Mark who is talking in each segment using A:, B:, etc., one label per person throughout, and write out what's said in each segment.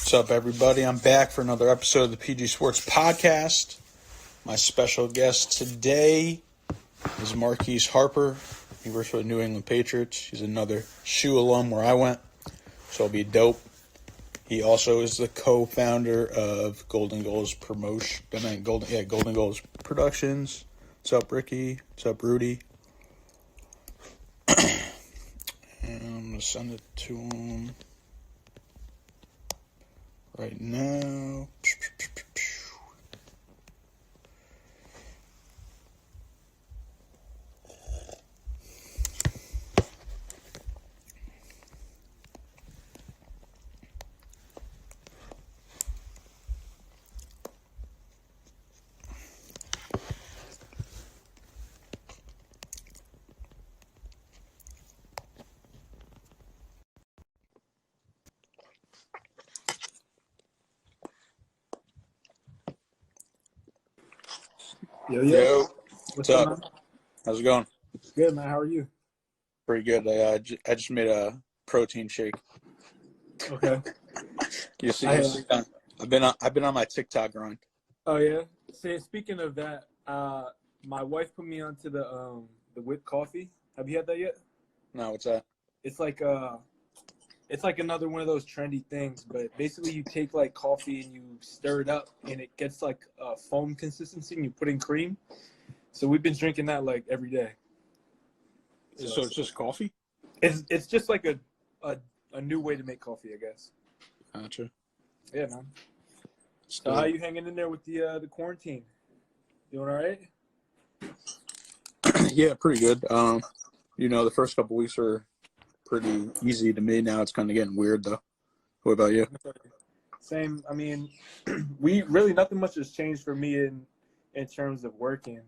A: What's up, everybody? I'm back for another episode of the PG Sports Podcast. My special guest today is Marquis Harper. He works for the New England Patriots. He's another SHU alum where I went, so it'll be dope. He also is the co-founder of Golden Goals Golden Goals Productions. What's up, Ricky? What's up, Rudy? And I'm gonna send it to him right now. Yo. What's up? Man? How's it going?
B: Good, man. How are you?
A: Pretty good. I just made a protein shake.
B: Okay.
A: You see, I've been on my TikTok grind.
B: Oh yeah. Speaking of that, my wife put me onto the whipped coffee. Have you had that yet?
A: No, what's that?
B: It's like another one of those trendy things, but basically you take like coffee and you stir it up and it gets like a foam consistency and you put in cream. So we've been drinking that like every day.
A: So it's just coffee?
B: It's just like a new way to make coffee, I guess.
A: Gotcha.
B: Yeah, man. So how you hanging in there with the quarantine? Doing all right?
A: Yeah, pretty good. The first couple weeks were pretty easy to me. Now it's kind of getting weird, though. What about you?
B: Same. I mean, nothing much has changed for me in terms of working.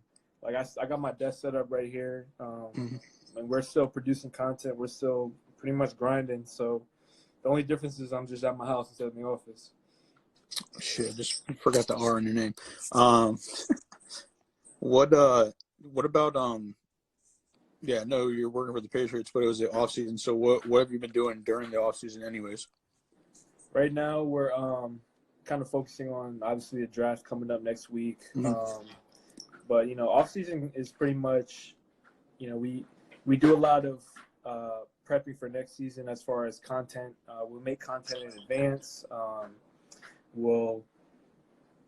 B: Like I got my desk set up right here, and we're still producing content. We're still pretty much grinding. So the only difference is I'm just at my house instead of in the office.
A: Shit, just forgot the R in your name. What about Yeah, no, you're working for the Patriots, but it was the off season. So what have you been doing during the off season, anyways?
B: Right now, we're kind of focusing on obviously the draft coming up next week. But off season is pretty much, we do a lot of prepping for next season as far as content. We'll make content in advance. We'll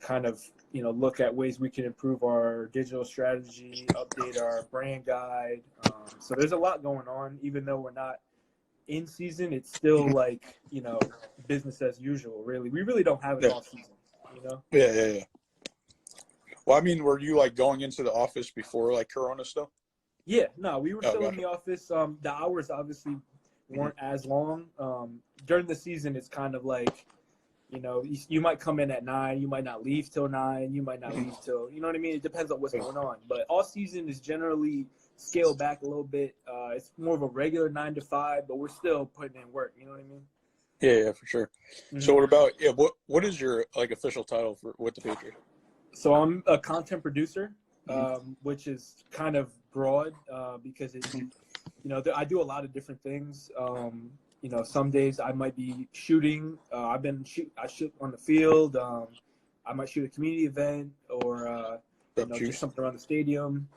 B: kind of look at ways we can improve our digital strategy, update our brand guide. So there's a lot going on. Even though we're not in season, it's still like, business as usual, really. We really don't have an off season,
A: Yeah. Well, I mean, were you like going into the office before like Corona stuff?
B: Yeah, no, we were still in the office. The hours obviously weren't as long. During the season, it's kind of like, you might come in at 9, you might not leave till 9, you might not leave till, you know what I mean? It depends on what's going on. But all season is generally scaled back a little bit. It's more of a regular 9 to 5, but we're still putting in work. You know what I mean?
A: Yeah, for sure. So what about what is your like official title with the Patriots?
B: So I'm a content producer, which is kind of broad because I do a lot of different things. Some days I might be shooting. I shoot on the field. I might shoot a community event or just something around the stadium.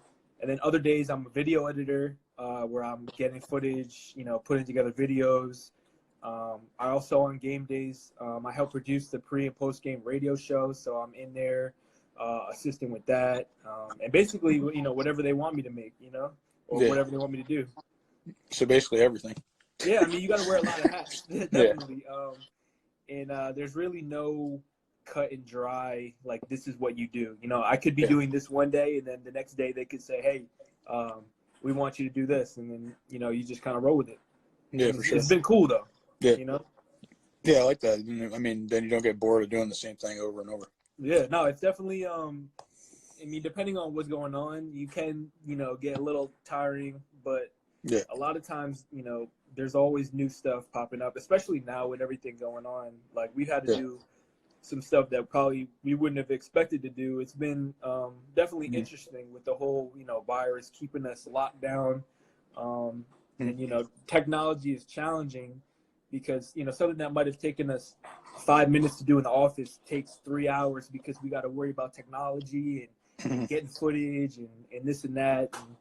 B: And then other days I'm a video editor where I'm getting footage, putting together videos. I also on game days I help produce the pre and post game radio show, so I'm in there assisting with that. And basically, whatever they want me to make, or whatever they want me to do.
A: So basically everything.
B: Yeah, I mean, you got to wear a lot of hats, definitely. There's really no cut and dry, like, this is what you do. I could be doing this one day, and then the next day they could say, hey, we want you to do this. And then, you just kind of roll with it.
A: Yeah, for sure.
B: It's been cool, though.
A: Yeah. Yeah, I like that. I mean, then you don't get bored of doing the same thing over and over.
B: Yeah, no, it's definitely, depending on what's going on, you can, get a little tiring, but a lot of times, there's always new stuff popping up, especially now with everything going on. Like, we've had to do some stuff that probably we wouldn't have expected to do. It's been definitely interesting with the whole, virus keeping us locked down. And, technology is challenging because, something that might have taken us 5 minutes to do in the office takes 3 hours because we got to worry about technology and getting footage and this and that. And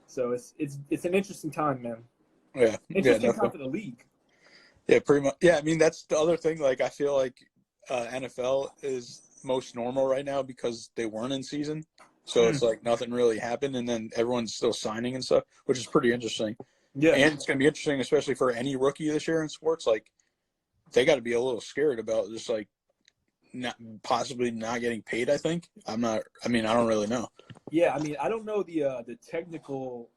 B: so it's an interesting time, man.
A: Yeah.
B: Interesting time for the league.
A: Yeah, pretty much. Yeah, I mean, that's the other thing. Like, I feel like NFL is most normal right now because they weren't in season. So it's like nothing really happened, and then everyone's still signing and stuff, which is pretty interesting.
B: Yeah.
A: And it's going to be interesting, especially for any rookie this year in sports. Like, they got to be a little scared about just, like, possibly not getting paid, I think. I don't really know.
B: Yeah, I mean, I don't know the technical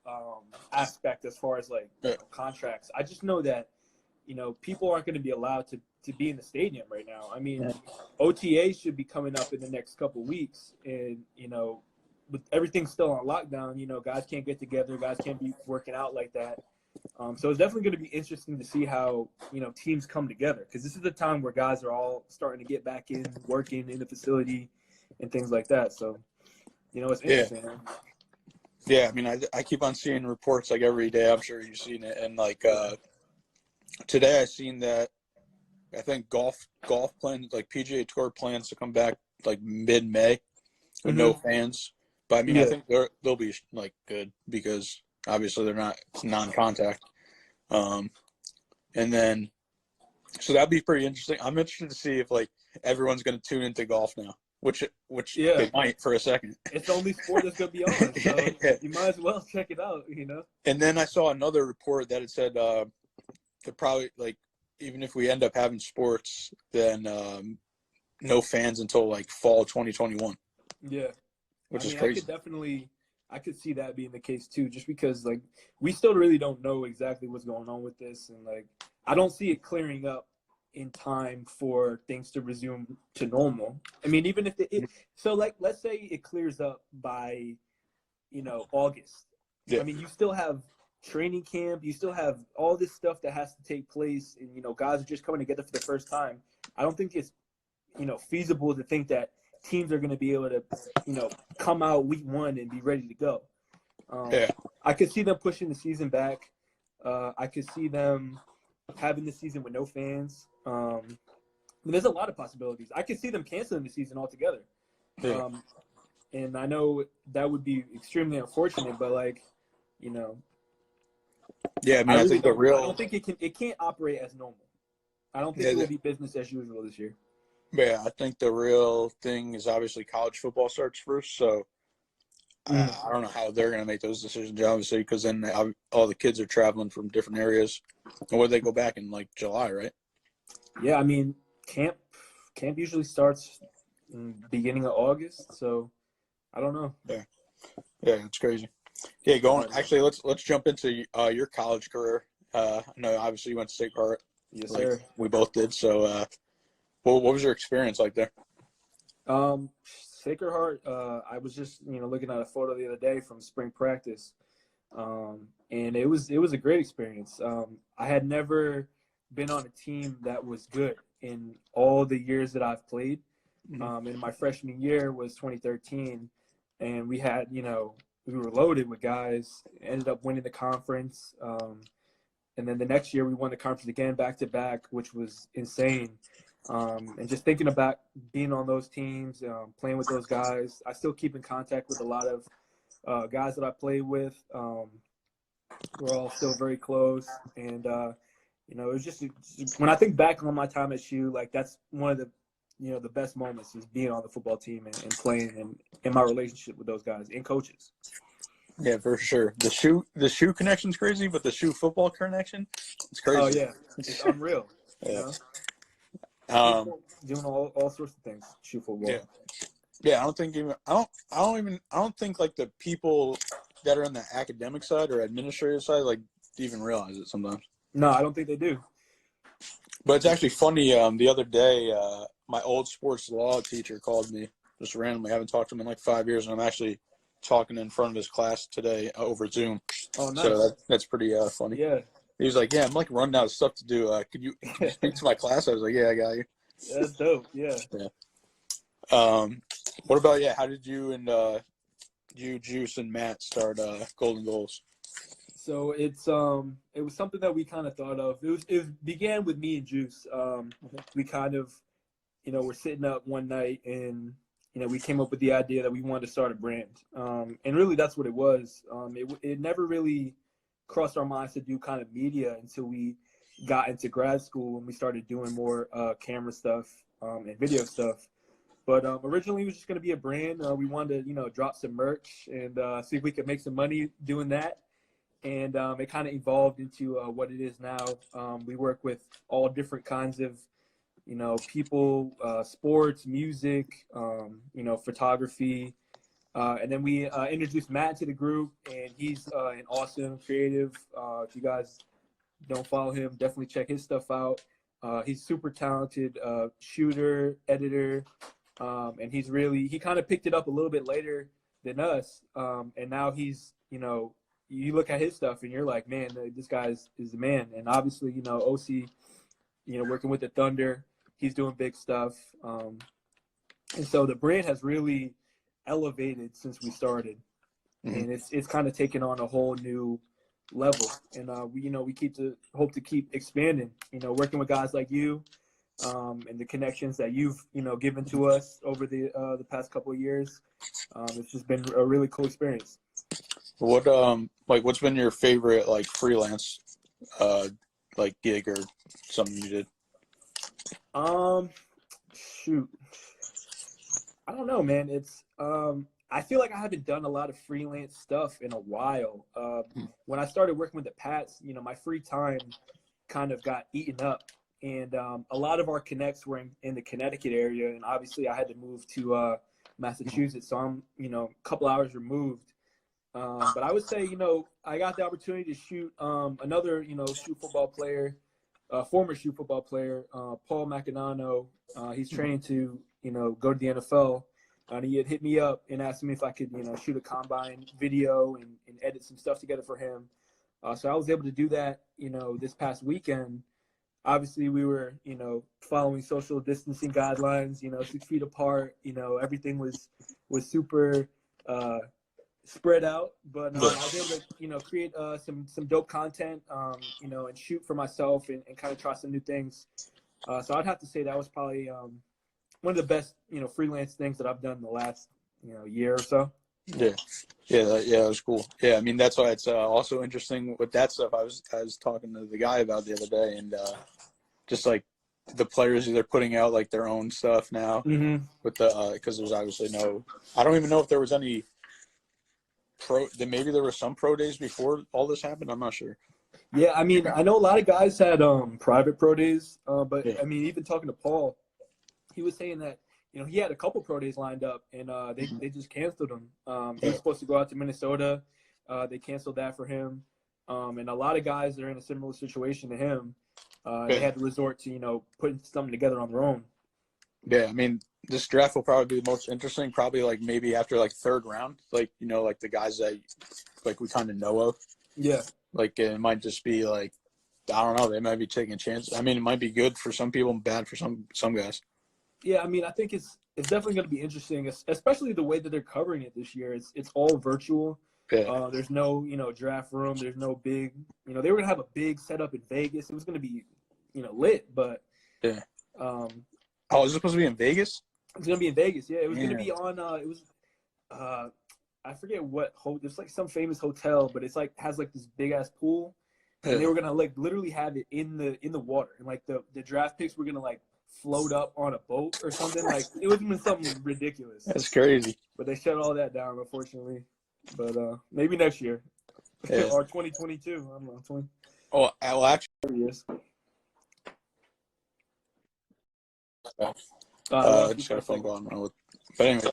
B: aspect as far as, like, contracts. I just know that, people aren't going to be allowed to be in the stadium right now. I mean, OTA should be coming up in the next couple of weeks, and, with everything still on lockdown, guys can't get together, guys can't be working out like that. So it's definitely going to be interesting to see how, teams come together, because this is the time where guys are all starting to get back in, working in the facility and things like that. So, it's interesting.
A: Yeah. Yeah, I mean, I keep on seeing reports like every day. I'm sure you've seen it. And like today I seen that I think golf plans, like PGA Tour plans to come back like mid-May with no fans. But I mean, I think they'll be like good because obviously they're not non-contact. And then so that'd be pretty interesting. I'm interested to see if like everyone's going to tune into golf now, which they might for a second.
B: It's the only sport that's going to be on, so you might as well check it out,
A: And then I saw another report that it said that probably like even if we end up having sports, then no fans until like fall 2021.
B: Yeah.
A: Which is crazy.
B: I could see that being the case too, just because like we still really don't know exactly what's going on with this, and like I don't see it clearing up in time for things to resume to normal. I mean, even if so like let's say it clears up by August. Yeah. I mean, you still have training camp, you still have all this stuff that has to take place, and guys are just coming together for the first time. I don't think it's feasible to think that teams are going to be able to, come out week one and be ready to go. I could see them pushing the season back. I could see them having the season with no fans. There's a lot of possibilities. I could see them canceling the season altogether.
A: Yeah.
B: And I know that would be extremely unfortunate, but like,
A: yeah, I mean, I don't
B: think it can't operate as normal. I don't think it will be business as usual this year.
A: Yeah, I think the real thing is obviously college football starts first, so I don't know how they're going to make those decisions, obviously, because then all the kids are traveling from different areas. And where they go back in, like, July, right?
B: Yeah, I mean, camp usually starts in the beginning of August, so I don't know.
A: Yeah, it's crazy. Yeah, actually, let's jump into your college career. I know, obviously, you went to Sacred Heart.
B: Yes, sir.
A: We both did, so what was your experience like there?
B: Sacred Heart, I was just looking at a photo the other day from spring practice, and it was a great experience. I had never been on a team that was good in all the years that I've played. And my freshman year was 2013, and we had we were loaded with guys. Ended up winning the conference, and then the next year we won the conference again back to back, which was insane. And just thinking about being on those teams, playing with those guys, I still keep in contact with a lot of guys that I play with. We're all still very close. And, it was just when I think back on my time at SHU, like that's one of the, the best moments is being on the football team and playing and my relationship with those guys and coaches.
A: Yeah, for sure. The SHU connection's crazy, but the SHU football connection, it's crazy.
B: Oh, yeah. It's unreal.
A: Yeah.
B: Doing all sorts of things, SHU football.
A: Yeah. I don't think like the people that are on the academic side or administrative side like even realize it sometimes.
B: No, I don't think they do.
A: But it's actually funny. The other day, my old sports law teacher called me just randomly. I haven't talked to him in like 5 years, and I'm actually talking in front of his class today over Zoom.
B: Oh, nice.
A: So that's pretty funny.
B: Yeah.
A: He was like, "Yeah, I'm like running out of stuff to do. Could you speak to my class?" I was like, "Yeah, I got you."
B: That's dope. Yeah.
A: What about how did you and you, Juice, and Matt start Golden Goals?
B: So it was something that we kind of thought of. It began with me and Juice. We kind of, were sitting up one night and we came up with the idea that we wanted to start a brand. And really that's what it was. It never really crossed our minds to do kind of media until we got into grad school and we started doing more camera stuff and video stuff. But originally it was just going to be a brand. We wanted to, drop some merch and see if we could make some money doing that. And it kind of evolved into what it is now. We work with all different kinds of, people, sports, music, photography. And then we introduced Matt to the group, and he's an awesome creative. If you guys don't follow him, definitely check his stuff out. He's super talented shooter, editor, and he kind of picked it up a little bit later than us. And now he's, you look at his stuff and you're like, man, this guy is the man. And obviously, OC, working with the Thunder, he's doing big stuff. And so the brand has really elevated since we started. And it's kind of taken on a whole new level. And we hope to keep expanding, working with guys like you, and the connections that you've, given to us over the past couple of years. It's just been a really cool experience.
A: What's been your favorite freelance gig or something you did?
B: Shoot, I don't know, man. It's I feel like I haven't done a lot of freelance stuff in a while. When I started working with the Pats, my free time kind of got eaten up, and a lot of our connects were in the Connecticut area, and obviously I had to move to Massachusetts, so I'm a couple hours removed. But I would say, I got the opportunity to shoot another, shoot football player, former shoot football player, Paul Macanano. He's training to, go to the NFL. And he had hit me up and asked me if I could, shoot a combine video and edit some stuff together for him. So I was able to do that, this past weekend. Obviously, we were, following social distancing guidelines, 6 feet apart. Everything was super spread out, but I was able to create some dope content, and shoot for myself and kind of try some new things. So I'd have to say that was probably one of the best freelance things that I've done in the last year or so.
A: Yeah, that was cool. Yeah, I mean that's why it's also interesting with that stuff. I was talking to the guy about the other day, and just the players they're putting out their own stuff now with the because there's obviously I don't even know if there was any maybe there were some pro days before all this happened. I'm not sure.
B: Yeah, I mean, I know a lot of guys had private pro days, but yeah. I mean, even talking to Paul, he was saying that he had a couple pro days lined up, and they just canceled them. He was supposed to go out to Minnesota, they canceled that for him, and a lot of guys that are in a similar situation to him, they had to resort to putting something together on their own.
A: Yeah, I mean, this draft will probably be the most interesting, probably maybe after third round, the guys that we kind of know of.
B: Yeah.
A: It might just be I don't know, they might be taking a chance. I mean, it might be good for some people and bad for some guys.
B: Yeah, I mean, I think it's definitely going to be interesting, especially the way that they're covering it this year. It's all virtual. Yeah. There's no, draft room. There's no big, they were going to have a big setup in Vegas. It was going to be, lit, but
A: yeah. Oh, is it supposed to be in Vegas?
B: It's going to be in Vegas, yeah. It was going to be on, I forget what, there's some famous hotel, but it's has this big-ass pool. And they were going to, literally have it in the water. And, the draft picks were going to, float up on a boat or something. It would have been something ridiculous.
A: That's crazy.
B: But they shut all that down, unfortunately. But maybe next year. Yeah. Or 2022. I don't know. 20.
A: Oh, well, actually.
B: Yes.
A: Just got a phone call. But anyway,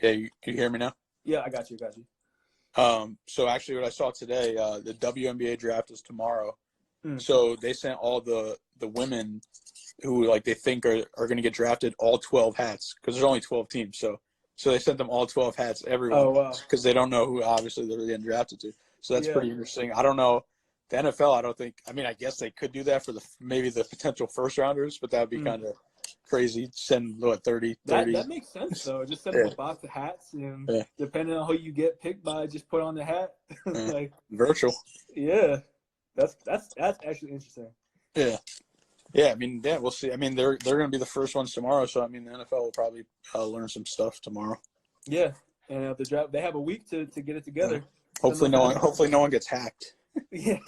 A: yeah, you hear me now?
B: Yeah, I got you.
A: So actually what I saw today, the WNBA draft is tomorrow. So they sent all the women who they think are going to get drafted all 12 hats because there's only 12 teams. So they sent them all 12 hats, everyone. Oh, wow. Because they don't know who obviously they're getting drafted to. So that's pretty interesting. I don't know. The NFL, I don't think – I mean, I guess they could do that for maybe the potential first-rounders, but that would be kind crazy. Send what 30.
B: That makes sense though. Just send them a box of hats, and depending on who you get picked by, just put on the hat. Like
A: virtual.
B: Yeah, that's actually interesting.
A: Yeah. I mean, we'll see. I mean, they're going to be the first ones tomorrow, so I mean, the NFL will probably learn some stuff tomorrow.
B: Yeah, and the draft, they have a week to get it together.
A: Hopefully no one gets hacked.
B: Yeah.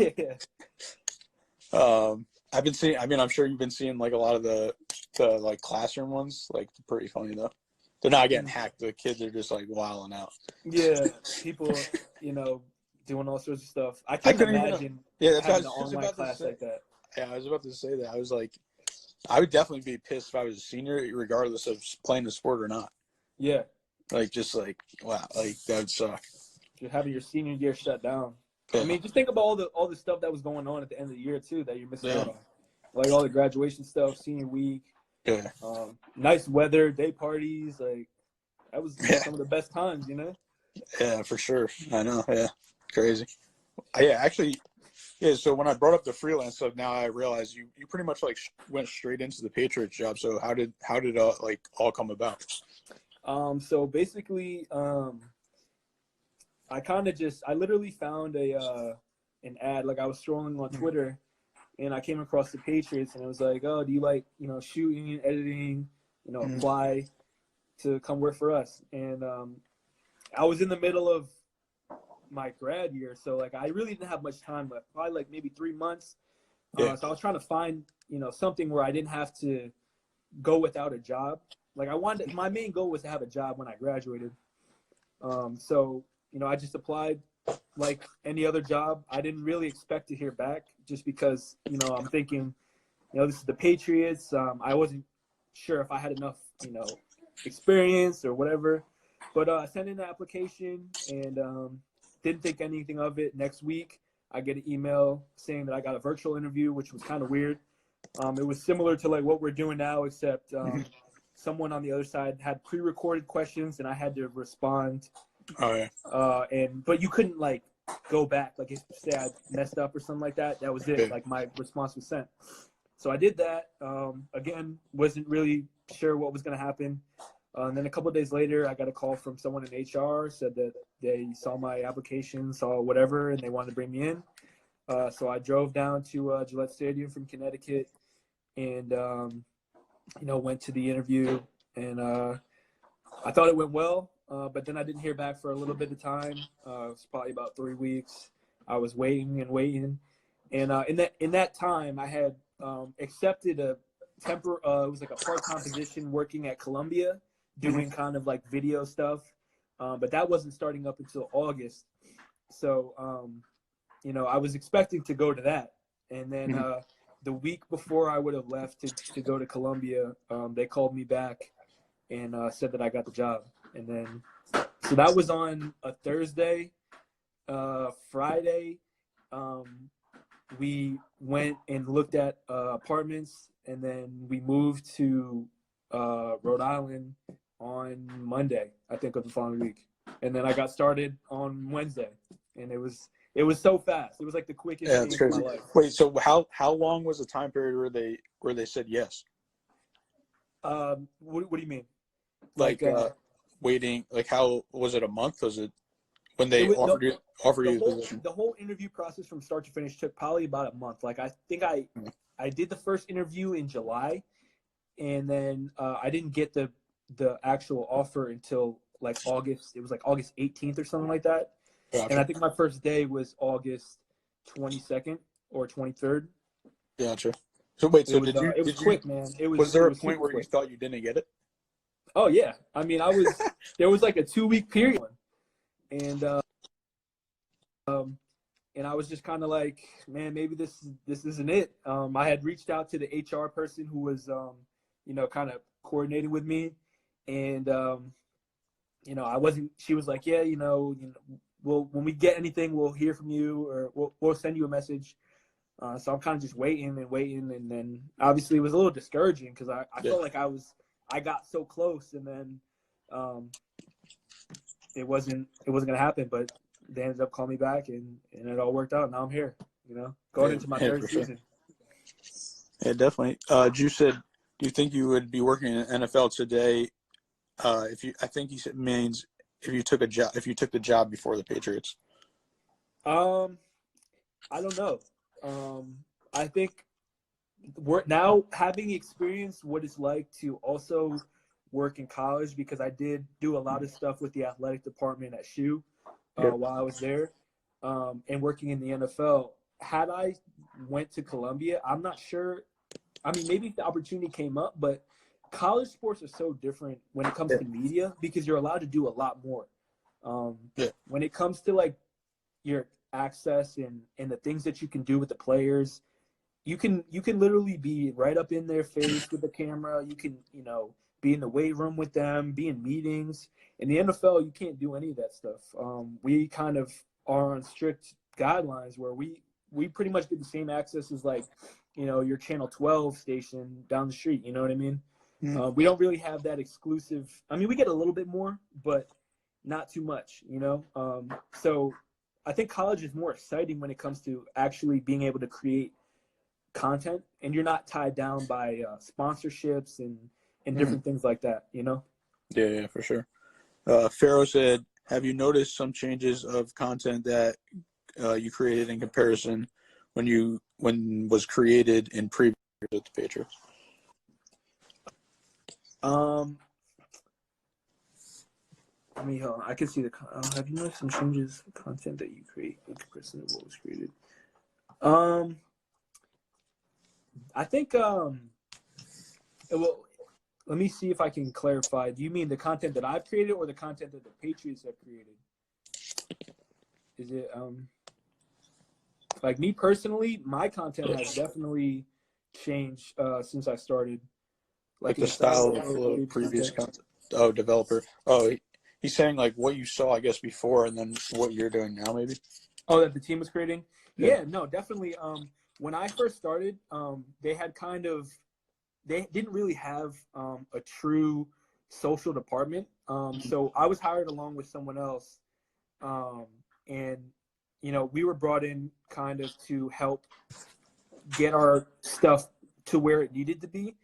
A: I've been seeing. I mean, I'm sure you've been seeing like a lot of the like classroom ones. Like pretty funny though. They're not getting hacked. The kids are just like wilding out.
B: Yeah, people, doing all sorts of stuff. I couldn't imagine having an online class like that.
A: Yeah, I was about to say that. I was like, I would definitely be pissed if I was a senior, regardless of playing the sport or not.
B: Yeah.
A: Like, just like, wow, like that would suck.
B: You're having your senior year shut down. Yeah. I mean, just think about all the stuff that was going on at the end of the year too that you're missing out on. Like all the graduation stuff, senior week.
A: Yeah.
B: Nice weather, day parties, like that was some of the best times,
A: Yeah, for sure. I know. Yeah, crazy. Actually, so when I brought up the freelance stuff, now I realize you pretty much like went straight into the Patriots job. So how did like all come about?
B: So basically, I literally found an ad. Like I was scrolling on Twitter, and I came across the Patriots, and it was like, oh, do you like shooting, editing, apply to come work for us? And I was in the middle of my grad year, so like I really didn't have much time left, probably like maybe 3 months. So I was trying to find something where I didn't have to go without a job. Like my main goal was to have a job when I graduated. So I just applied like any other job. I didn't really expect to hear back, just because I'm thinking this is the Patriots. I wasn't sure if I had enough experience or whatever, but I sent in the application and didn't think anything of it. Next week, I get an email saying that I got a virtual interview, which was kind of weird. It was similar to like what we're doing now, except someone on the other side had pre-recorded questions and I had to respond.
A: Oh yeah.
B: But you couldn't like go back. Like if say I messed up or something like that, that was it. Like my response was sent. So I did that. Again, wasn't really sure what was going to happen. And then a couple of days later, I got a call from someone in HR, said that they saw my application, saw whatever, and they wanted to bring me in. So I drove down to Gillette Stadium from Connecticut and, went to the interview. And I thought it went well, but then I didn't hear back for a little bit of time. It was probably about 3 weeks. I was waiting and waiting. And in that time, I had accepted it was like a part-time position working at Columbia, doing kind of like video stuff, but that wasn't starting up until August. So, I was expecting to go to that. And then the week before I would have left to go to Columbia, they called me back and said that I got the job. And then, so that was on a Thursday. Friday, we went and looked at apartments, and then we moved to Rhode Island on Monday, I think, of the following week. And then I got started on Wednesday, and it was so fast. It was like the quickest thing in my life.
A: Wait, so how long was the time period where they said yes?
B: What do you mean?
A: Like waiting, like how was it, a month? Was it when they offered you the position?
B: The whole interview process from start to finish took probably about a month. Like I think I did the first interview in July, and then I didn't get the actual offer until like August. It was like August 18th or something like that. Gotcha. And I think my first day was August 22nd or 23rd.
A: Gotcha. So wait, so
B: it was quick, man.
A: Was there a point where you thought you didn't get it?
B: Oh yeah. I mean, there was like a 2-week period, and I was just kind of like, man, maybe this isn't it. I had reached out to the HR person who was kind of coordinating with me, and I wasn't. She was like, yeah, when we get anything, we'll hear from you, or we'll send you a message. So I'm kind of just waiting, and then obviously it was a little discouraging because I felt like I got so close, and then it wasn't gonna happen, but they ended up calling me back, and it all worked out. Now I'm here, going into my third season.
A: Yeah, definitely. You said Do you think you would be working in the NFL today? I think you said means if you took the job before the Patriots.
B: I don't know. I think we're now having experienced what it's like to also work in college, because I did do a lot of stuff with the athletic department at SHU while I was there, and working in the NFL. Had I went to Columbia, I'm not sure. I mean, maybe if the opportunity came up, but college sports are so different when it comes to media, because you're allowed to do a lot more. When it comes to like your access and the things that you can do with the players, you can literally be right up in their face with the camera. You can, be in the weight room with them, be in meetings. In the NFL, you can't do any of that stuff. We kind of are on strict guidelines where we pretty much get the same access as like, your Channel 12 station down the street. You know what I mean? We don't really have that exclusive. I mean, we get a little bit more, but not too much, So I think college is more exciting when it comes to actually being able to create content, and you're not tied down by sponsorships and different things like that,
A: Yeah, for sure. Pharaoh said, have you noticed some changes of content that you created in comparison when was created in previous with the Patriots?
B: I mean, I can see have you noticed some changes in content that you create in comparison to what was created? I think, well, let me see if I can clarify. Do you mean the content that I've created or the content that the Patriots have created? Is it, like me personally, my content has definitely changed since I started.
A: Like the style of the previous content. Oh, developer. Oh, he's saying like what you saw, I guess, before, and then what you're doing now, maybe.
B: Oh, that the team was creating. Yeah, no, definitely. When I first started, they didn't really have a true social department. So I was hired along with someone else, and we were brought in kind of to help get our stuff to where it needed to be.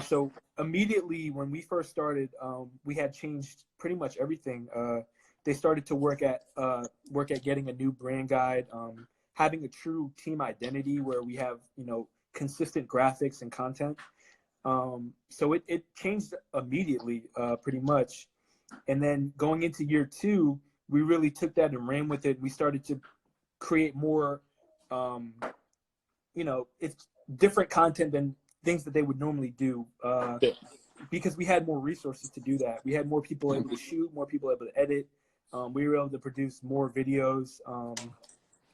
B: So immediately when we first started, we had changed pretty much everything. They started to work at getting a new brand guide, having a true team identity where we have, consistent graphics and content. So it changed immediately, pretty much. And then going into year 2, we really took that and ran with it. We started to create more, it's different content than things that they would normally do, because we had more resources to do that. We had more people able to shoot, more people able to edit. We were able to produce more videos.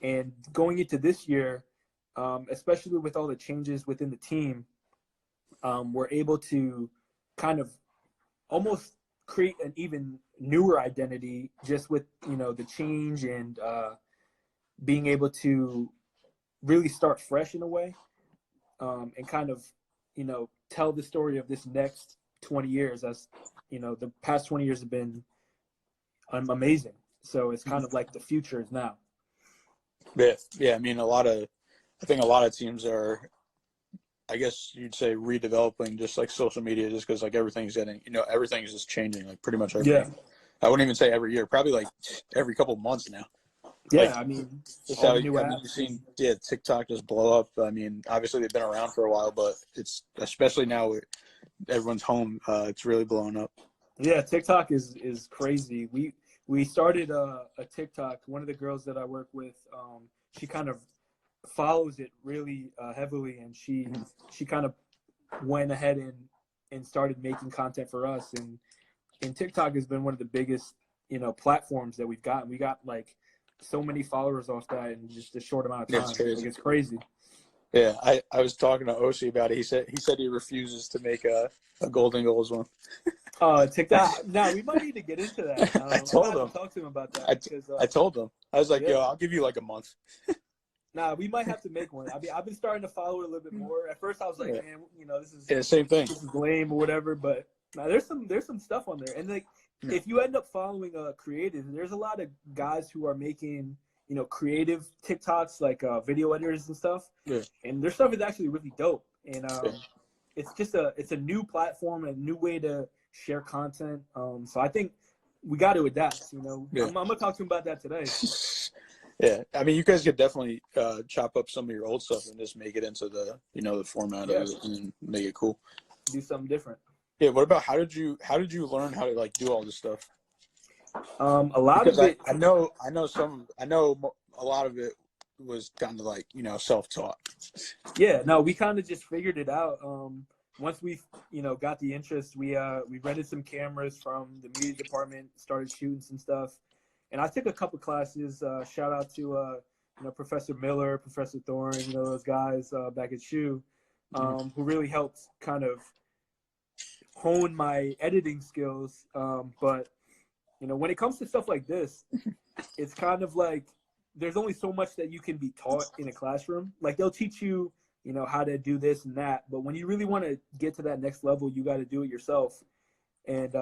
B: And going into this year, especially with all the changes within the team, we're able to kind of almost create an even newer identity just with, the change and being able to really start fresh in a way, and kind of, tell the story of this next 20 years. As the past 20 years have been amazing. So it's kind of like the future is now.
A: Yeah. I mean, I think a lot of teams are, I guess you'd say, redeveloping just like social media, just because like everything's everything's just changing, like pretty much every.
B: Yeah.
A: I wouldn't even say every year, probably like every couple of months now.
B: Yeah,
A: like,
B: I mean,
A: just
B: all
A: how
B: the new apps.
A: you've seen, TikTok just blow up. I mean, obviously they've been around for a while, but it's especially now everyone's home. It's really blowing up.
B: Yeah, TikTok is crazy. We started a TikTok. One of the girls that I work with, she kind of follows it really heavily, and she kind of went ahead and started making content for us. And TikTok has been one of the biggest platforms that we've gotten. We got like so many followers off that in just a short amount of time.
A: It's crazy.
B: Like, it's crazy.
A: Yeah, I was talking to Osi about it. He said he refuses to make a Golden Goals one.
B: TikTok. No, we might need to get into that.
A: I told him.
B: Talk to him about that.
A: I told him. I was like, yo, I'll give you like a month.
B: Nah, we might have to make one. I mean, I've been starting to follow it a little bit more. At first, I was like, man, this is
A: same thing.
B: This is lame or whatever. But there's some stuff on there, and like if you end up following creative, there's a lot of guys who are making creative TikToks, like video editors and stuff. Yeah. And their stuff is actually really dope. And it's a new platform, a new way to share content. So I think we got to adapt.
A: Yeah.
B: I'm gonna talk to him about that today.
A: Yeah, I mean, you guys could definitely chop up some of your old stuff and just make it into the the format of it and make it cool.
B: Do something different.
A: Yeah. What about how did you learn how to like do all this stuff?
B: A lot
A: Because
B: of it.
A: I know a lot of it was kind of like self-taught.
B: Yeah, no, we kind of just figured it out. Once we, got the interest, we rented some cameras from the media department, started shooting some stuff, and I took a couple classes. Shout out to Professor Miller, Professor Thorne, those guys back at SHU, who really helped kind of hone my editing skills. But when it comes to stuff like this, it's kind of like there's only so much that you can be taught in a classroom. Like they'll teach you, how to do this and that. But when you really want to get to that next level, you got to do it yourself. And,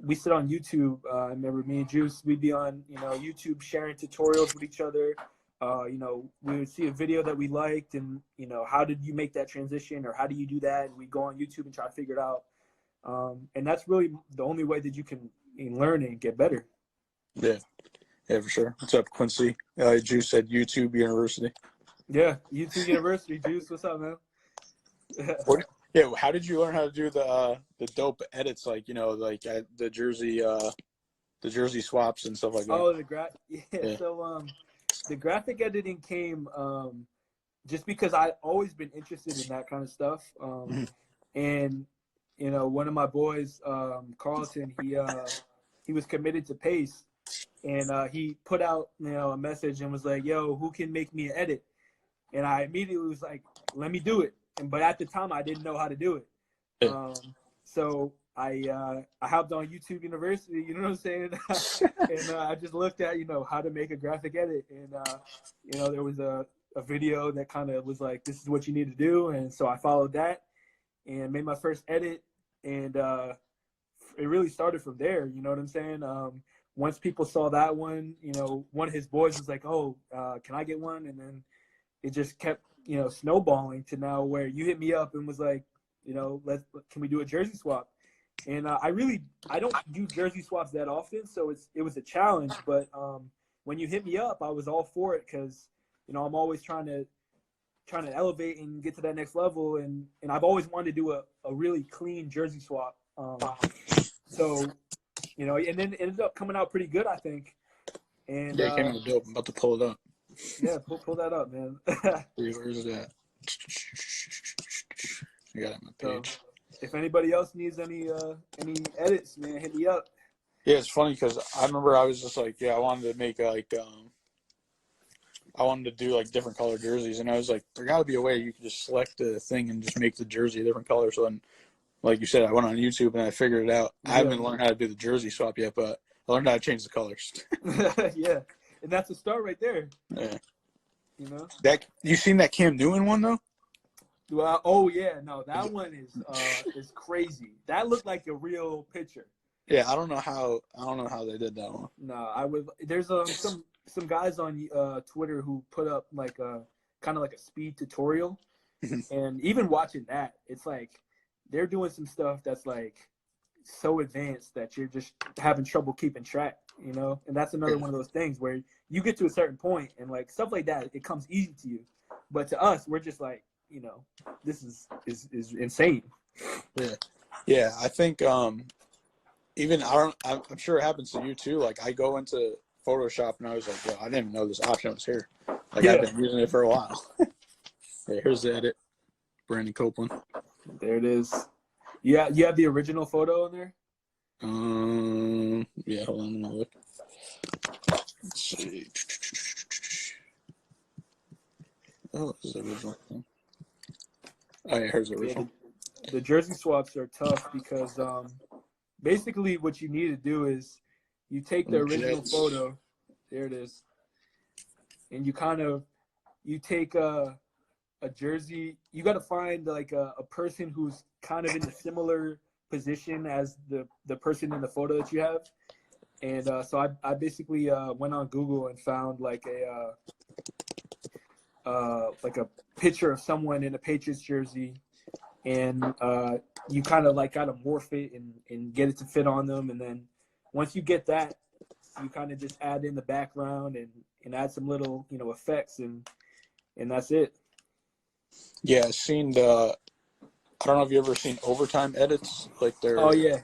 B: we sit on YouTube. I remember me and Juice, we'd be on, YouTube sharing tutorials with each other. We would see a video that we liked and, how did you make that transition or how do you do that? And we go on YouTube and try to figure it out. And that's really the only way that you can learn and get better.
A: Yeah. Yeah, for sure. What's up, Quincy? Juice at YouTube University.
B: Yeah, YouTube University. Juice, what's up, man?
A: How did you learn how to do the dope edits, like the jersey swaps and stuff like that?
B: Oh, So the graphic editing came just because I always been interested in that kind of stuff. And one of my boys, Carlton, he was committed to Pace. And he put out, a message and was like, yo, who can make me an edit? And I immediately was like, let me do it. But at the time, I didn't know how to do it.
A: Yeah.
B: So I hopped on YouTube University, you know what I'm saying? And I just looked at, how to make a graphic edit. And, there was a video that kind of was like, this is what you need to do. And so I followed that and made my first edit. And it really started from there, you know what I'm saying? Once people saw that one, one of his boys was like, oh, can I get one? And then it just kept, snowballing to now where you hit me up and was like, can we do a jersey swap? And I don't do jersey swaps that often. So it was a challenge. But when you hit me up, I was all for it because, I'm always trying to elevate and get to that next level. And I've always wanted to do a really clean jersey swap. So, and then it ended up coming out pretty good, I think. And
A: yeah, it came out dope. I'm about to pull it up.
B: Yeah, pull that up, man.
A: Where is that? I got it on my page.
B: So, if anybody else needs any edits, man, hit me up.
A: Yeah, it's funny because I remember I was just like, I wanted to make I wanted to do like different color jerseys, and I was like, there got to be a way you can just select the thing and just make the jersey a different color. So then, like you said, I went on YouTube and I figured it out. I haven't learned how to do the jersey swap yet, but I learned how to change the colors.
B: Yeah, and that's a start right there.
A: Yeah.
B: That
A: you seen that Cam Newton one though?
B: Well, oh yeah, no, that one is crazy. That looked like a real picture.
A: Yeah, I don't know how they did that one.
B: No, there's some guys on Twitter who put up like a kind of like a speed tutorial, and even watching that, it's like they're doing some stuff that's like so advanced that you're just having trouble keeping track, and that's another one of those things where you get to a certain point and like stuff like that, it comes easy to you, but to us, we're just like, this is insane.
A: Yeah. I think even I'm sure it happens to you too. Like I go into Photoshop and I was like, I didn't even know this option was here. Like I've been using it for a while. Yeah, here's the edit. Brandon Copeland.
B: There it is. Yeah, you have the original photo in there?
A: Yeah, hold on, I'm gonna look. Let's see. Oh, this is the original thing. Oh yeah, here's the original.
B: The jersey swaps are tough because basically what you need to do is you take the original photo, there it is, and you take a jersey. You got to find like a person who's kind of in a similar position as the person in the photo that you have. And so I basically went on Google and found like a picture of someone in a Patriots jersey, and you kind of like got to morph it and get it to fit on them. And then once you get that, you kind of just add in the background and add some little, effects, and that's it.
A: Yeah, I've seen I don't know if you ever seen overtime edits. Like
B: Oh yeah.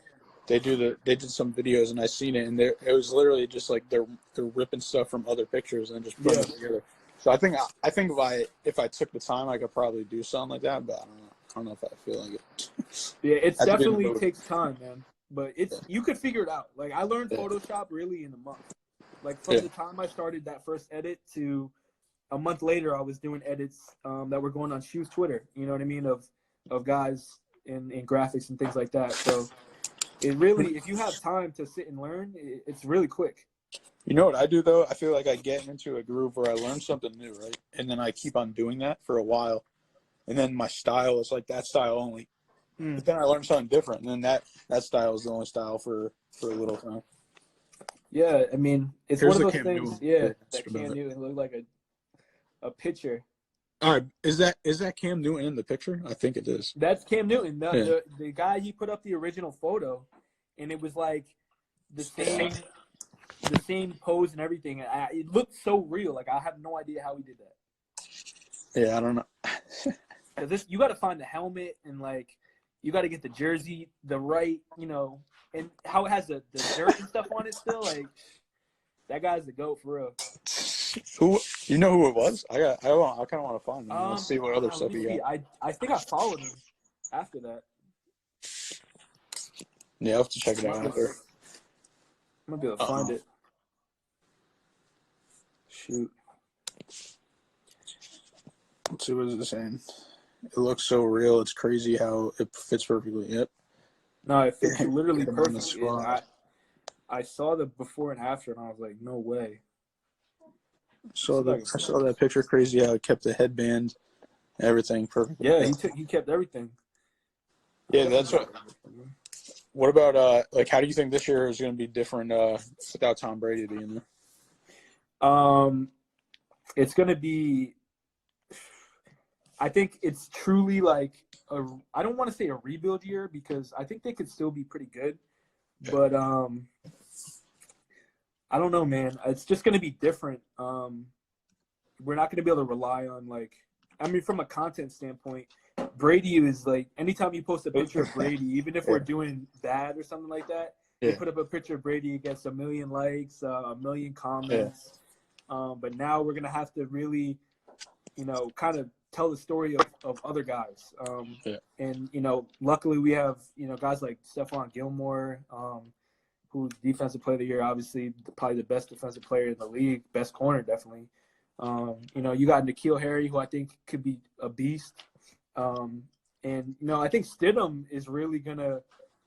A: they did some videos and I seen it, and it was literally just like they're ripping stuff from other pictures and just putting it together. So I think if I took the time, I could probably do something like that, but I don't know if I feel like it.
B: Yeah, it definitely takes time, man. But you could figure it out. Like I learned Photoshop really in a month. Like from the time I started that first edit to a month later, I was doing edits that were going on Shoe's Twitter. You know what I mean? Of guys in graphics and things like that. So it really, if you have time to sit and learn, it's really quick.
A: You know what I do though? I feel like I get into a groove where I learn something new, right? And then I keep on doing that for a while. And then my style is like that style only. But then I learn something different, and then that style is the only style for a little time.
B: Yeah, I mean, it's one of those things. Yeah, that Cam Newton looked like a pitcher.
A: All right, is that Cam Newton in the picture? I think it is.
B: That's Cam Newton. The guy, he put up the original photo, and it was like the same pose and everything. It looked so real. Like I have no idea how he did that.
A: Yeah, I don't know.
B: Because you got to find the helmet, and like you got to get the jersey the right, and how it has the dirt and stuff on it still. Like that guy's the GOAT for real.
A: Who who it was? I kind of want to find him. Let's see what other stuff he got.
B: I think I followed him after that.
A: Yeah, I'll have to check it out after.
B: I'm gonna be able to find it. Shoot.
A: Let's see what it's saying. It looks so real. It's crazy how it fits perfectly. Yep.
B: No, it fits literally perfectly. I saw the before and after, and I was like, no way.
A: I saw that picture. Crazy how it kept the headband, everything perfect.
B: Yeah, he kept everything.
A: Yeah, that's what. What about like? How do you think this year is going to be different without Tom Brady being
B: there? It's going to be. I think it's truly like I don't want to say a rebuild year because I think they could still be pretty good, but I don't know, man. It's just going to be different. We're not going to be able to rely on from a content standpoint, Brady is like anytime you post a picture of Brady, even if we're doing bad or something like that, you put up a picture of Brady, it gets 1 million likes, 1 million comments. But now we're going to have to really, kind of tell the story of other guys. And, luckily we have, guys like Stephon Gilmore, who's defensive player of the year, obviously probably the best defensive player in the league, best corner definitely. You got N'Keal Harry, who I think could be a beast. And I think Stidham is really going to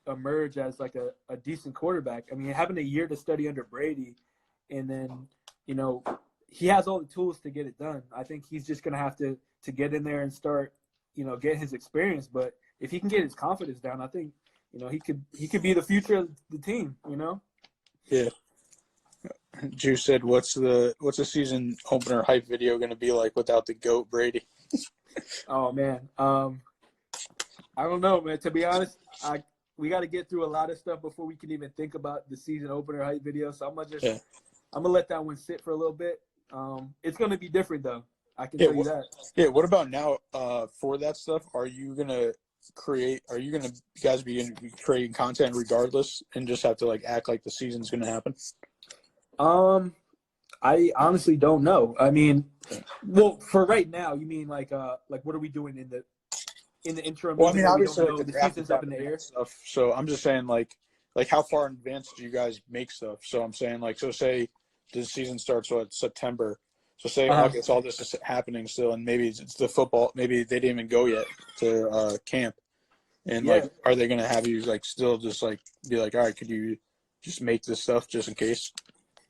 B: emerge as like a decent quarterback. I mean, having a year to study under Brady, and then, he has all the tools to get it done. I think he's just going to have to get in there and start, get his experience. But if he can get his confidence down, I think, he could be the future of the team,
A: Yeah. Juice said, what's the season opener hype video going to be like without the GOAT Brady?
B: Oh, man. I don't know, man. To be honest, we got to get through a lot of stuff before we can even think about the season opener hype video. So I'm going to let that one sit for a little bit. It's going to be different, though. I can tell you that.
A: Yeah, what about now for that stuff? Are you going to guys be creating content regardless and just have to act like the season's going to happen?
B: I honestly don't know. I mean, well, for right now, you mean like what are we doing in the interim?
A: Well, I mean, obviously
B: the season's up in the air.
A: Stuff. So I'm just saying like how far in advance do you guys make stuff? So I'm saying so say the season starts September. So say August, all this is happening still, and maybe it's the football. Maybe they didn't even go yet to camp, and are they going to have you still just be like, all right, could you just make this stuff just in case?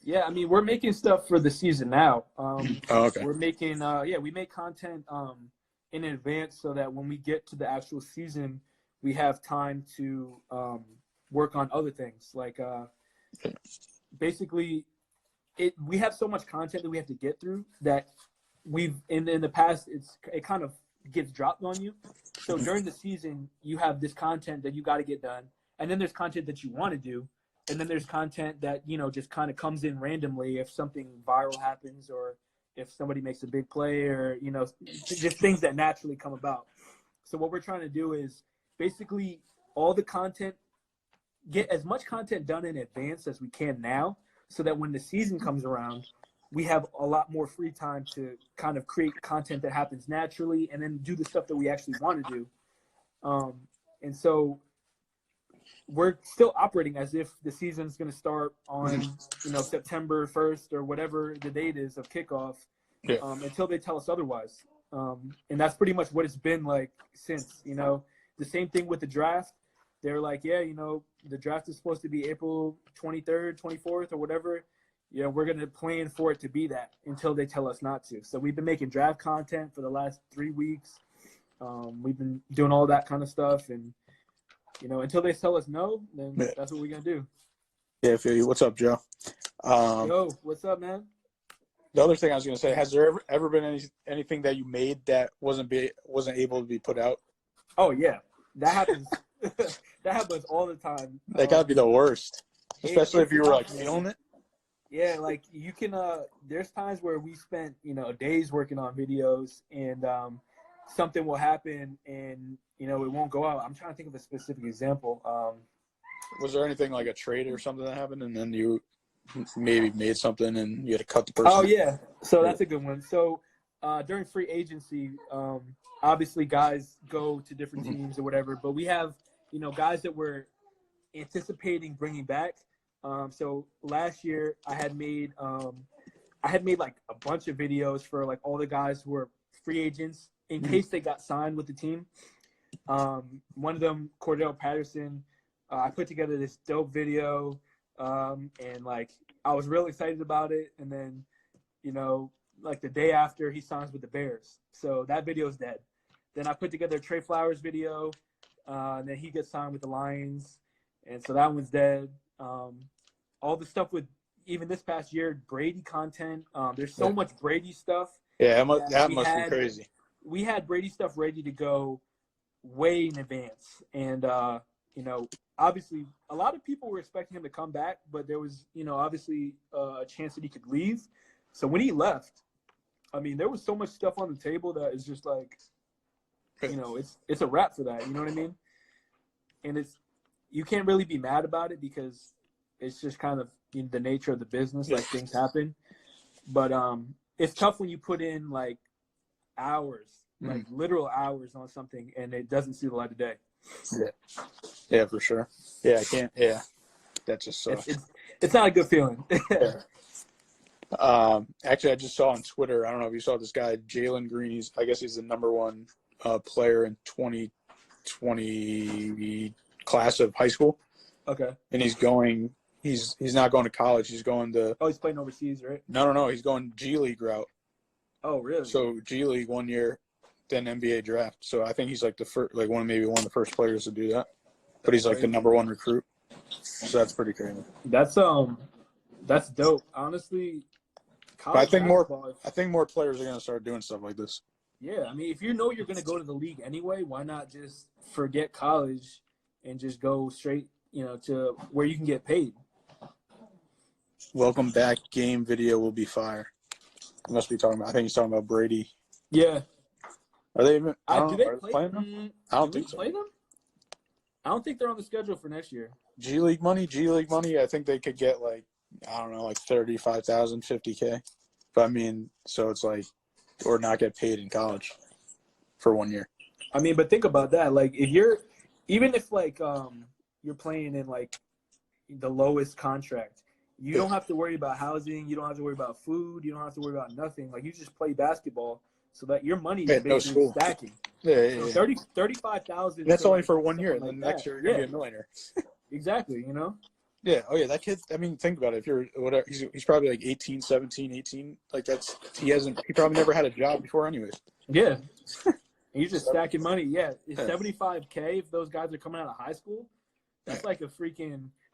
B: Yeah, I mean, we're making stuff for the season now.
A: Okay.
B: We're making we make content in advance so that when we get to the actual season, we have time to work on other things. Basically, we have so much content that we have to get through that we've in the past it kind of gets dropped on you. So during the season, you have this content that you got to get done, and then there's content that you want to do, and then there's content that, you know, just kind of comes in randomly if something viral happens or if somebody makes a big play, or, you know, just things that naturally come about. So what we're trying to do is basically all the content, get as much content done in advance as we can now, so that when the season comes around, we have a lot more free time to kind of create content that happens naturally and then do the stuff that we actually want to do. And so we're still operating as if the season's going to start on, you know, September 1st or whatever the date is of kickoff, until they tell us otherwise. And that's pretty much what it's been like since, you know. The same thing with the draft. They're like, yeah, you know, the draft is supposed to be April 23rd, 24th or whatever. You know, we're going to plan for it to be that until they tell us not to. So we've been making draft content for the last 3 weeks. We've been doing all that kind of stuff. And, you know, until they tell us no, then that's what we're going to do.
A: Yeah, I feel you. What's up, Joe?
B: Yo, what's up, man?
A: The other thing I was going to say, has there ever been anything that you made that wasn't able to be put out?
B: Oh, yeah. That happens. That happens all the time.
A: That got to be the worst, especially if you were, like, feeling it.
B: Yeah, like, you can there's times where we spent, you know, days working on videos, and something will happen and, you know, it won't go out. I'm trying to think of a specific example.
A: Was there anything like a trade or something that happened, and then you maybe made something and you had to cut the person?
B: Oh, yeah. So that's a good one. So during free agency, obviously guys go to different teams or whatever, but we have, you know, guys that we're anticipating bringing back. So last year I had made like a bunch of videos for like all the guys who were free agents in case they got signed with the team. One of them, Cordell Patterson, I put together this dope video, and like I was real excited about it. And then, you know, like the day after, he signs with the Bears, so that video is dead. Then I put together a Trey Flowers video, and then he gets signed with the Lions, and so that one's dead. All the stuff with even this past year, Brady content. There's so much Brady stuff.
A: Yeah, that must be crazy.
B: We had Brady stuff ready to go way in advance. And, you know, obviously a lot of people were expecting him to come back, but there was, you know, obviously a chance that he could leave. So when he left, I mean, there was so much stuff on the table that is just like, you know, it's a wrap for that. You know what I mean? And you can't really be mad about it because it's just kind of, you know, the nature of the business, like things happen. But it's tough when you put in like hours, like literal hours on something, and it doesn't see the light of day.
A: Yeah, for sure. Yeah, I can't. Yeah, that just sucks.
B: It's not a good feeling.
A: Actually, I just saw on Twitter, I don't know if you saw this guy, Jalen Green. I guess he's the number one player in 2020 class of high school.
B: Okay.
A: And he's not going to college. He's going to.
B: Oh, he's playing overseas, right?
A: No. He's going G League route.
B: Oh, really?
A: So G League 1 year, then NBA draft. So I think he's like one of the first players to do that. But he's like the number one recruit. So that's pretty crazy.
B: That's dope. Honestly,
A: I think more players are gonna start doing stuff like this.
B: Yeah, I mean, if you know you're gonna go to the league anyway, why not just forget college and just go straight, you know, to where you can get paid?
A: Welcome back. Game video will be fire. He must be talking about. I think he's talking about Brady.
B: Yeah.
A: Are they even?
B: Do they
A: playing them? I don't think so.
B: Play them? I don't think they're on the schedule for next year.
A: G League money. I think they could get like, I don't know, like 35,000, 50K. But I mean, so it's like, or not get paid in college for 1 year.
B: I mean, but think about that. Like, if like you're playing in like the lowest contract, you don't have to worry about housing. You don't have to worry about food. You don't have to worry about nothing. Like, you just play basketball so that your money is basically stacking.
A: Yeah.
B: 35,000.
A: That's only for 1 year. And then
B: like
A: next year, you're going to be a millionaire.
B: Exactly, you know?
A: Yeah. Oh, yeah. That kid, I mean, think about it. If you're whatever, he's probably like 18, 17, 18. Like, he probably never had a job before, anyways.
B: Yeah. And you're just stacking money. Yeah. It's $75K if those guys are coming out of high school. That's like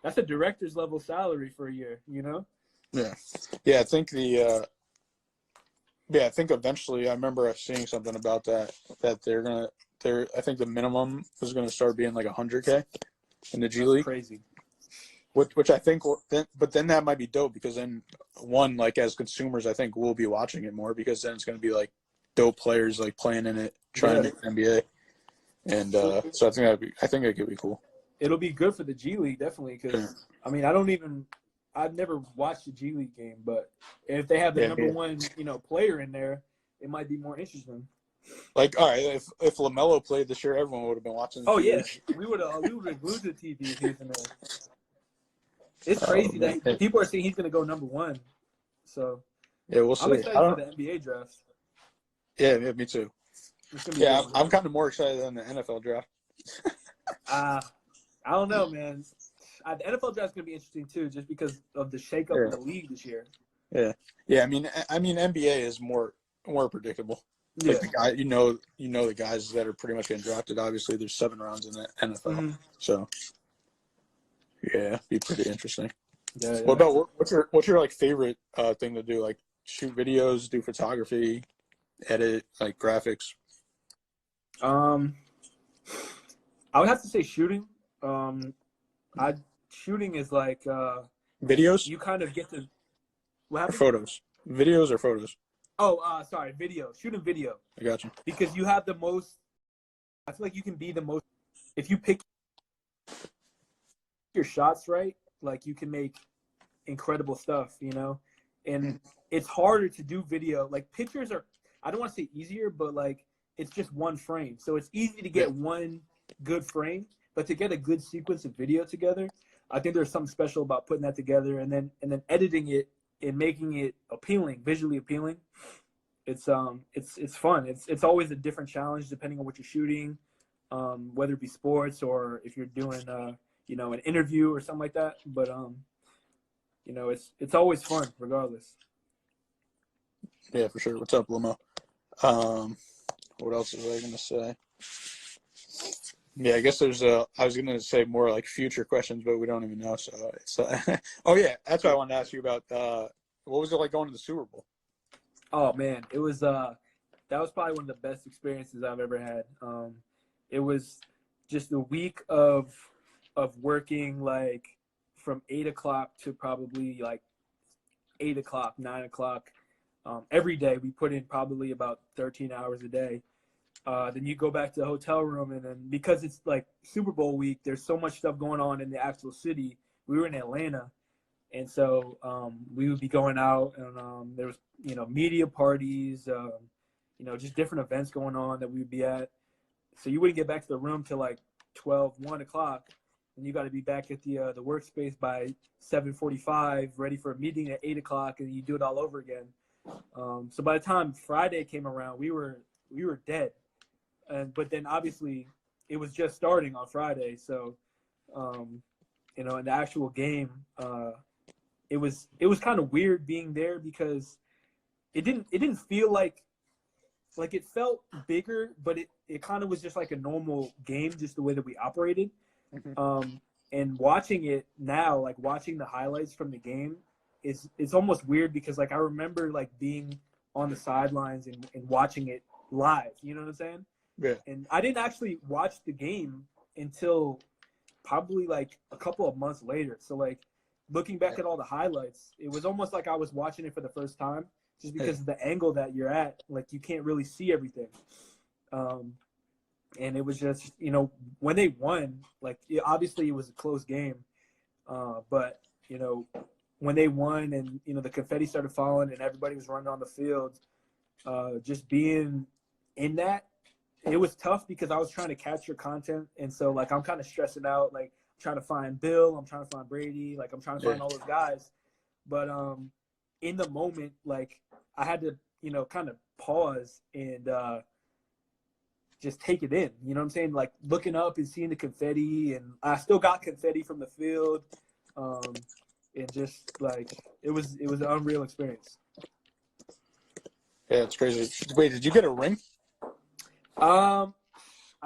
B: that's a director's level salary for a year, you know?
A: Yeah. Yeah. I think Yeah, I think eventually, I remember seeing something about that I think the minimum was going to start being like 100K in the G
B: That's
A: League,
B: crazy.
A: which I think but then that might be dope because then like as consumers, I think we'll be watching it more because then it's going to be like dope players like playing in it, trying to make the NBA, and so I think it could be cool.
B: It'll be good for the G League definitely because I mean I've never watched a G League game, but if they have the number one player in there, it might be more interesting.
A: Like, all right, if LaMelo played this year, everyone would have been watching.
B: Oh yeah, we would have glued to the TV if he was in there. It's crazy that people are saying he's going to go number one. So
A: yeah, we'll see.
B: I'm excited for the NBA draft.
A: Yeah, me too. Yeah, I'm kind of more excited than the NFL draft.
B: I don't know, man. The NFL draft is going to be interesting too, just because of the shakeup of the league this year.
A: Yeah. I mean, NBA is more predictable.
B: Yeah.
A: Like the guy, you know the guys that are pretty much getting drafted. Obviously, there's 7 rounds in the NFL, so yeah, be pretty interesting.
B: Yeah.
A: What about what's your like favorite thing to do? Like shoot videos, do photography, edit, like graphics.
B: I would have to say shooting. Shooting is like
A: videos.
B: You kind of get to what happened?
A: Photos, videos or photos.
B: Oh, sorry, video. Shooting video.
A: I got you.
B: Because you have the most. I feel like you can be the most. If you pick your shots right, like you can make incredible stuff, and it's harder to do video. Like pictures are, I don't want to say easier, but like it's just one frame. So it's easy to get one good frame, but to get a good sequence of video together, I think there's something special about putting that together and then editing it and making it appealing, visually appealing. It's fun. It's always a different challenge depending on what you're shooting, whether it be sports or if you're doing an interview or something like that. But it's always fun regardless.
A: Yeah, for sure. What's up, Limo? What else was I gonna say? Yeah, I guess I was gonna say more like future questions, but we don't even know. So it's oh yeah, that's what I wanted to ask you about. What was it like going to the Super Bowl?
B: Oh man, it was that was probably one of the best experiences I've ever had. It was just a week of working like from 8 o'clock to probably like 8 o'clock, 9 o'clock. Every day we put in probably about 13 hours a day. Then you go back to the hotel room, and then because it's like Super Bowl week, there's so much stuff going on in the actual city. We were in Atlanta, and so we would be going out, and there was media parties, just different events going on that we would be at. So you wouldn't get back to the room till like 1 o'clock, and you got to be back at the workspace by 7:45, ready for a meeting at 8 o'clock, and you do it all over again. So by the time Friday came around, we were dead. But then obviously it was just starting on Friday. So, in the actual game, it was kind of weird being there because it didn't feel like it felt bigger, but it kind of was just like a normal game, just the way that we operated. Mm-hmm. And watching it now, like watching the highlights from the game, it's almost weird because like I remember like being on the sidelines and watching it live. You know what I'm saying?
A: Yeah.
B: And I didn't actually watch the game until probably like a couple of months later. So like looking back at all the highlights, it was almost like I was watching it for the first time, just because of the angle that you're at. Like you can't really see everything. And it was just, when they won, like obviously it was a close game, but when they won and the confetti started falling and everybody was running on the field, just being in that, it was tough because I was trying to capture content, and so like I'm kind of stressing out, like I'm trying to find Bill, I'm trying to find Brady, like I'm trying to find all those guys, but in the moment, like I had to kind of pause and just take it in. You know what I'm saying? Like looking up and seeing the confetti, and I still got confetti from the field, and just like it was an unreal experience.
A: Yeah, it's crazy. Wait, did you get a ring?
B: I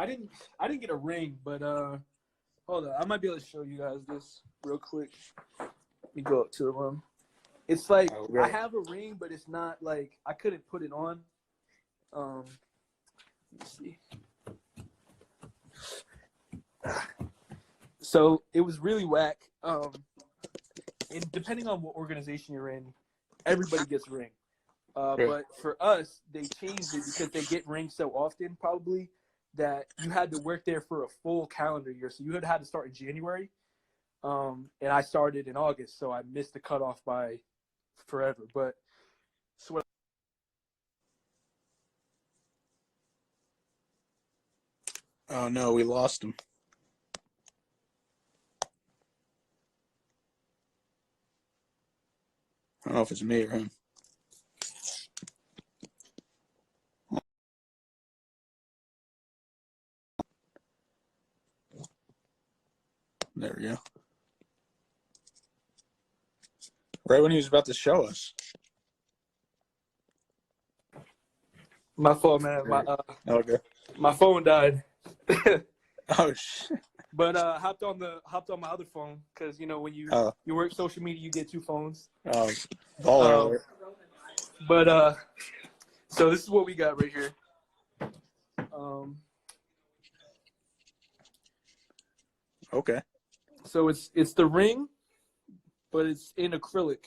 B: didn't get a ring, but hold on, I might be able to show you guys this real quick. Let me go up to the room. It's like
A: Okay.
B: I have a ring, but it's not like I couldn't put it on. Let me see. So it was really whack. And depending on what organization you're in, everybody gets a ring. But for us, they changed it because they get rings so often, probably, that you had to work there for a full calendar year. So you had to start in January. And I started in August, so I missed the cutoff by forever. But so
A: Oh no, we lost him. I don't know if it's me or him. There we go. Right when he was about to show us.
B: my fault, man.
A: Okay.
B: My phone died.
A: Oh shit.
B: But hopped on my other phone because when you work social media, you get two phones.
A: Oh, baller.
B: But so this is what we got right here.
A: Okay.
B: So it's the ring, but it's in acrylic.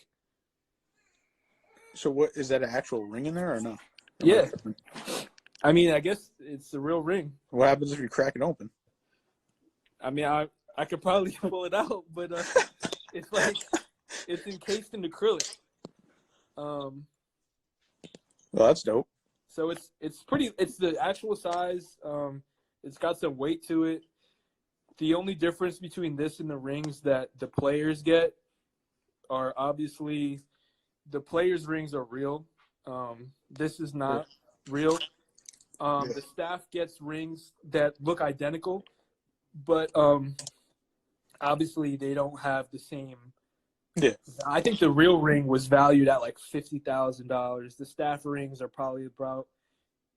A: So what is that? An actual ring in there or no?
B: Yeah. I mean, I guess it's the real ring.
A: What happens if you crack it open?
B: I mean, I could probably pull it out, but it's like it's encased in acrylic.
A: Well, that's dope.
B: So it's pretty. It's the actual size. It's got some weight to it. The only difference between this and the rings that the players get are obviously the players' rings are real. This is not real. The staff gets rings that look identical, but obviously they don't have the same.
A: Yeah.
B: I think the real ring was valued at like $50,000. The staff rings are probably about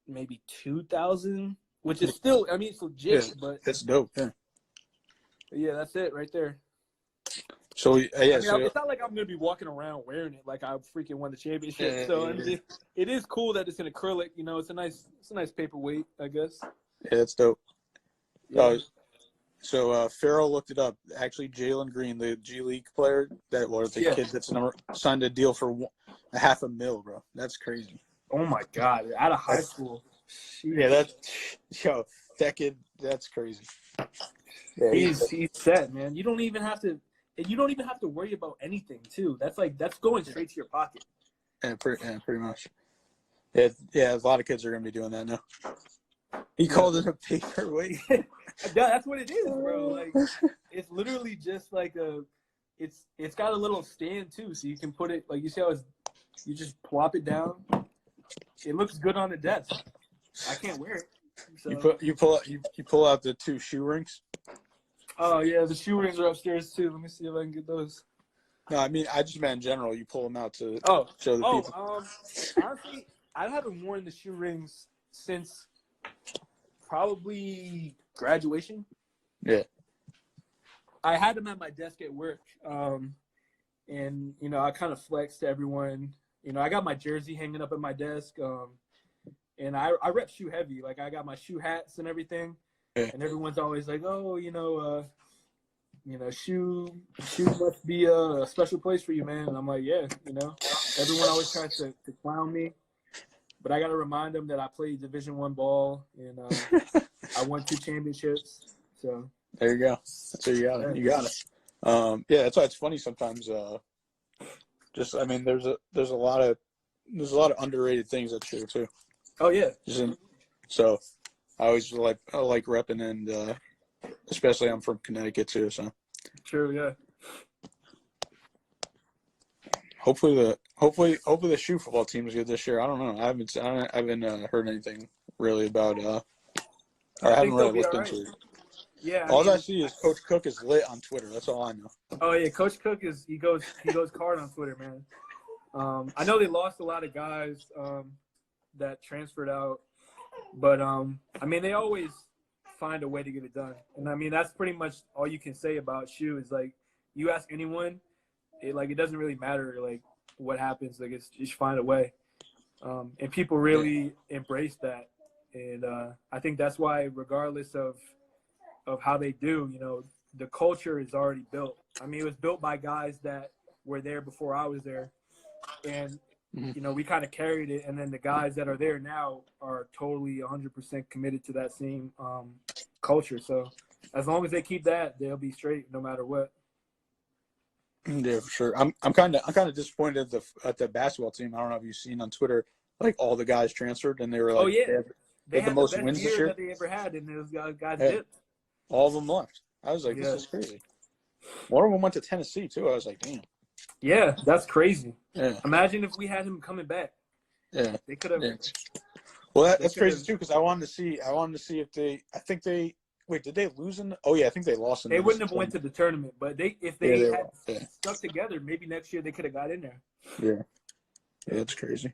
B: maybe $2,000, which is still, I mean, it's legit, but
A: that's dope. Yeah.
B: Yeah, that's it right there.
A: So yeah,
B: I mean, it's not like I'm gonna be walking around wearing it like I freaking won the championship. So I mean, it is cool that it's in acrylic. It's a nice paperweight, I guess.
A: Yeah, that's dope.
B: Yeah.
A: So Farrell looked it up. Actually, Jalen Green, the G League player, kid that's signed a deal for $500,000, bro. That's crazy.
B: Oh my God! Out of high school.
A: Yeah, that kid. That's crazy. Yeah,
B: he's set, man. You don't even have to worry about anything, too. That's going straight to your pocket.
A: Yeah, pretty much. Yeah, a lot of kids are gonna be doing that now. He called it a paperweight.
B: Yeah, that's what it is, bro. Like, it's literally just like it's got a little stand too, so you can put it, like, you see how you just plop it down. It looks good on the desk. I can't wear it. So.
A: You pull out the two shoe rings.
B: Oh yeah, the shoe rings are upstairs too. Let me see if I can get those.
A: No, I mean I just meant in general. You pull them out to show the people.
B: Honestly, I haven't worn the shoe rings since probably graduation.
A: Yeah. I
B: had them at my desk at work, and I kind of flexed to everyone. I got my jersey hanging up at my desk, and I rep shoe heavy. Like, I got my shoe hats and everything. Yeah. And everyone's always like, oh, shoe must be a special place for you, man. And I'm like, yeah, everyone always tries to clown me, but I got to remind them that I played Division I ball, and I won 2 championships. So
A: there you go. So you got it. You got it. Yeah, that's why it's funny sometimes. There's a lot of underrated things that's true too.
B: Oh yeah.
A: So I always like repping, and especially I'm from Connecticut too. So
B: true, yeah.
A: Hopefully the shoe football team is good this year. I don't know. I haven't heard anything really about. I haven't really looked into it.
B: Yeah.
A: All I see is Coach Cook is lit on Twitter. That's all I know.
B: Oh yeah, Coach Cook he goes hard on Twitter, man. I know they lost a lot of guys that transferred out, but I mean, they always find a way to get it done. And I mean, that's pretty much all you can say about shoe is, like, you ask anyone, it doesn't really matter. Like, what happens. Like, it's just find a way. And people really embrace that. And I think that's why, regardless of how they do, you know, the culture is already built. I mean, it was built by guys that were there before I was there. And, you know, we kind of carried it. And then the guys that are there now are totally 100% committed to that same culture. So as long as they keep that, they'll be straight no matter what.
A: Yeah, for sure. I'm kind of disappointed at the basketball team. I don't know if you've seen on Twitter, like all the guys transferred and they were like,
B: They had
A: the most
B: the best
A: wins this
B: year
A: year
B: that they ever had, and those guys
A: Yeah.
B: dipped.
A: All of them left. I was like, this is crazy. One of them went to Tennessee too. I was like, damn.
B: Yeah, that's crazy.
A: Yeah.
B: Imagine if we had him coming back.
A: Yeah.
B: They could have.
A: Yeah. Well, that's crazy too because I wanted to see if they. I think they. Wait, did they lose in? Oh yeah, I think they lost in.
B: They wouldn't have went to the tournament, but if they had stuck together, maybe next year they could have got in there.
A: Yeah. Yeah, it's crazy.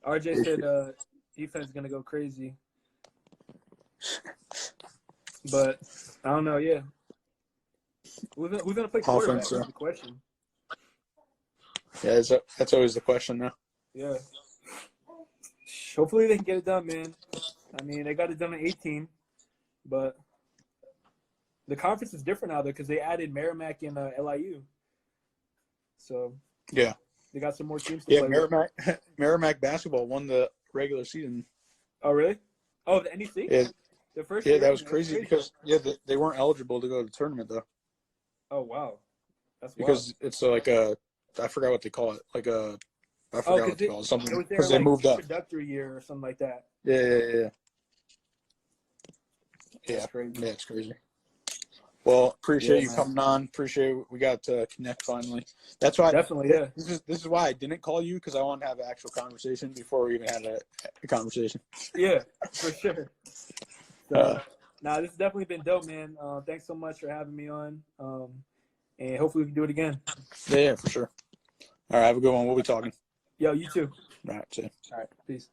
B: RJ said defense is gonna go crazy, but I don't know. Yeah, we're gonna play quarterback. That's the question.
A: Yeah, that's always the question now.
B: Yeah. Hopefully they can get it done, man. I mean, they got it done in 18, but the conference is different now, though, because they added Merrimack and LIU. So
A: yeah,
B: they got some more teams to play
A: with. Merrimack basketball won the regular season.
B: Oh, really? Oh, the NEC?
A: Yeah.
B: The first
A: year, that was crazy because they weren't eligible to go to the tournament though.
B: Oh wow, that's
A: because wild. It's like a I forgot what they call it, like a I forgot what they call it, something because they moved up.
B: Introductory year or something like that.
A: Yeah.
B: That's crazy.
A: Yeah, it's crazy. Well, appreciate you coming on. Appreciate we got to connect finally. That's why
B: definitely
A: This is why I didn't call you because I wanted to have an actual conversation before we even had a conversation.
B: Yeah, for sure. So, this has definitely been dope, man. Thanks so much for having me on. And hopefully we can do it again.
A: Yeah, for sure. All right, have a good one. We'll be talking.
B: Yo, you too.
A: All right, see you.
B: All right, peace.